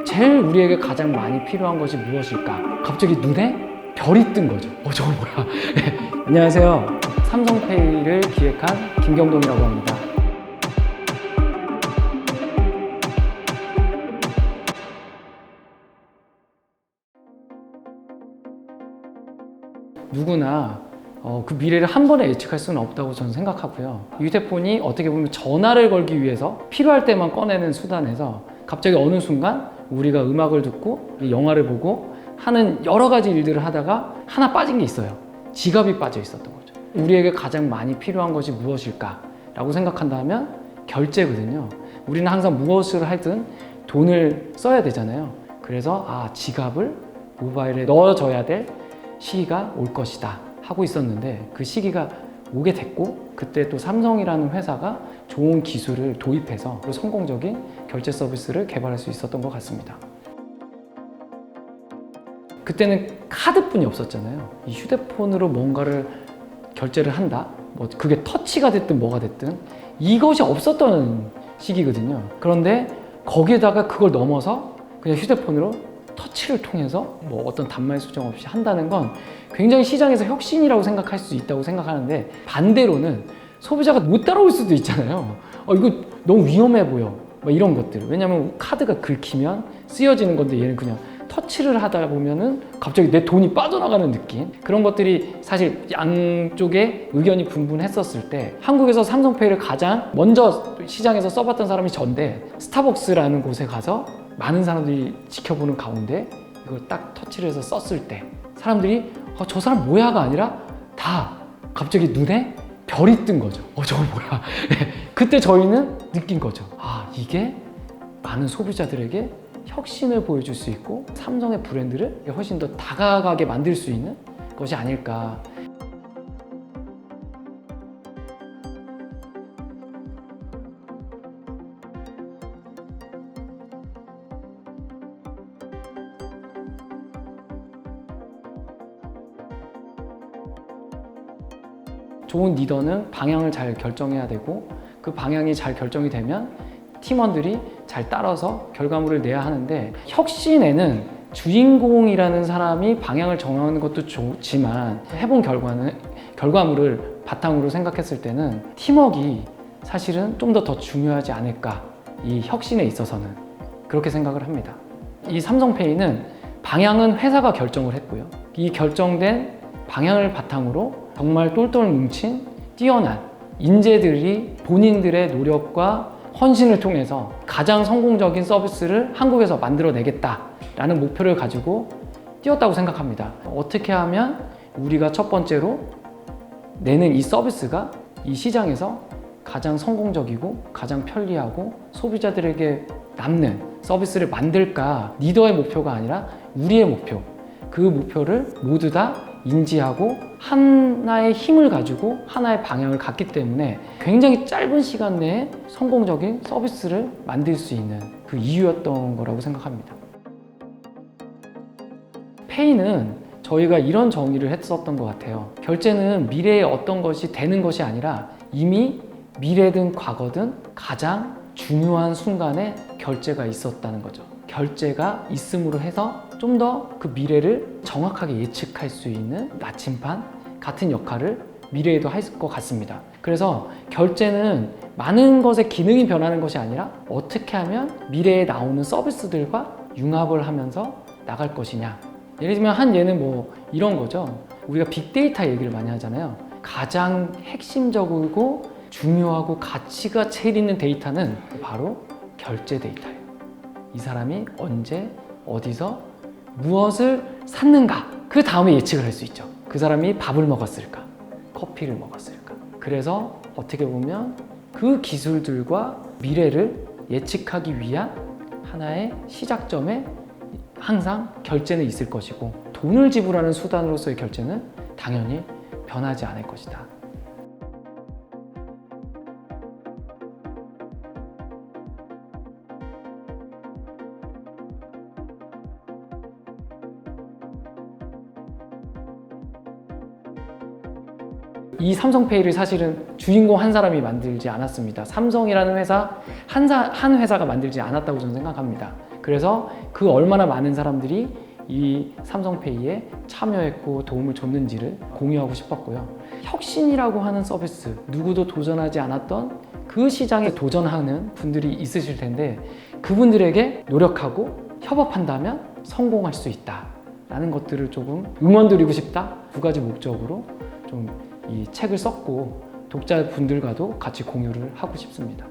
제일 우리에게 가장 많이 필요한 것이 무엇일까? 갑자기 눈에 별이 뜬 거죠. 저거 뭐야? 네. 안녕하세요. 삼성페이를 기획한 김경동이라고 합니다. 누구나 그 미래를 한 번에 예측할 수는 없다고 저는 생각하고요. 휴대폰이 어떻게 보면 전화를 걸기 위해서 필요할 때만 꺼내는 수단에서 갑자기 어느 순간 우리가 음악을 듣고 영화를 보고 하는 여러 가지 일들을 하다가 하나 빠진 게 있어요. 지갑이 빠져 있었던 거죠. 우리에게 가장 많이 필요한 것이 무엇일까? 라고 생각한다면 결제거든요. 우리는 항상 무엇을 하든 돈을 써야 되잖아요. 그래서 지갑을 모바일에 넣어줘야 될 시기가 올 것이다 하고 있었는데 그 시기가 오게 됐고, 그때 또 삼성이라는 회사가 좋은 기술을 도입해서 성공적인 결제 서비스를 개발할 수 있었던 것 같습니다. 그때는 카드뿐이 없었잖아요. 이 휴대폰으로 뭔가를 결제를 한다, 뭐 그게 터치가 됐든 뭐가 됐든 이것이 없었던 시기거든요. 그런데 거기에다가 그걸 넘어서 그냥 휴대폰으로 터치를 통해서 뭐 어떤 단말 수정 없이 한다는 건 굉장히 시장에서 혁신이라고 생각할 수 있다고 생각하는데, 반대로는 소비자가 못 따라올 수도 있잖아요. 이거 너무 위험해 보여, 뭐 이런 것들. 왜냐면 카드가 긁히면 쓰여지는 건데 얘는 그냥 터치를 하다 보면은 갑자기 내 돈이 빠져나가는 느낌. 그런 것들이 사실 양쪽에 의견이 분분했었을 때 한국에서 삼성페이를 가장 먼저 시장에서 써봤던 사람이 전데, 스타벅스라는 곳에 가서 많은 사람들이 지켜보는 가운데 이걸 딱 터치를 해서 썼을 때 사람들이 저 사람 뭐야가 아니라 다 갑자기 눈에 별이 뜬 거죠. 저거 뭐야? 그때 저희는 느낀 거죠. 이게 많은 소비자들에게 혁신을 보여줄 수 있고 삼성의 브랜드를 훨씬 더 다가가게 만들 수 있는 것이 아닐까. 좋은 리더는 방향을 잘 결정해야 되고, 그 방향이 잘 결정이 되면 팀원들이 잘 따라서 결과물을 내야 하는데, 혁신에는 주인공이라는 사람이 방향을 정하는 것도 좋지만 해본 결과물을 바탕으로 생각했을 때는 팀워크가 사실은 좀 더 중요하지 않을까, 이 혁신에 있어서는 그렇게 생각을 합니다. 이 삼성페이는 방향은 회사가 결정을 했고요. 이 결정된 방향을 바탕으로 정말 똘똘 뭉친 뛰어난 인재들이 본인들의 노력과 헌신을 통해서 가장 성공적인 서비스를 한국에서 만들어내겠다라는 목표를 가지고 뛰었다고 생각합니다. 어떻게 하면 우리가 첫 번째로 내는 이 서비스가 이 시장에서 가장 성공적이고 가장 편리하고 소비자들에게 남는 서비스를 만들까? 리더의 목표가 아니라 우리의 목표, 그 목표를 모두 다 인지하고 하나의 힘을 가지고 하나의 방향을 갖기 때문에 굉장히 짧은 시간 내에 성공적인 서비스를 만들 수 있는 그 이유였던 거라고 생각합니다. 페이는 저희가 이런 정의를 했었던 것 같아요. 결제는 미래에 어떤 것이 되는 것이 아니라 이미 미래든 과거든 가장 중요한 순간에 결제가 있었다는 거죠. 결제가 있음으로 해서 좀 더 그 미래를 정확하게 예측할 수 있는 나침반 같은 역할을 미래에도 할 것 같습니다. 그래서 결제는 많은 것의 기능이 변하는 것이 아니라 어떻게 하면 미래에 나오는 서비스들과 융합을 하면서 나갈 것이냐. 예를 들면 한 예는 뭐 이런 거죠. 우리가 빅데이터 얘기를 많이 하잖아요. 가장 핵심적이고 중요하고 가치가 제일 있는 데이터는 바로 결제 데이터예요. 이 사람이 언제 어디서 무엇을 샀는가, 그 다음에 예측을 할 수 있죠. 그 사람이 밥을 먹었을까, 커피를 먹었을까. 그래서 어떻게 보면 그 기술들과 미래를 예측하기 위한 하나의 시작점에 항상 결제는 있을 것이고, 돈을 지불하는 수단으로서의 결제는 당연히 변하지 않을 것이다. 이 삼성페이를 사실은 주인공 한 사람이 만들지 않았습니다. 삼성이라는 회사, 한 회사가 만들지 않았다고 저는 생각합니다. 그래서 그 얼마나 많은 사람들이 이 삼성페이에 참여했고 도움을 줬는지를 공유하고 싶었고요. 혁신이라고 하는 서비스, 누구도 도전하지 않았던 그 시장에 도전하는 분들이 있으실 텐데 그분들에게 노력하고 협업한다면 성공할 수 있다라는 것들을 조금 응원드리고 싶다. 두 가지 목적으로 좀 이 책을 썼고 독자분들과도 같이 공유를 하고 싶습니다.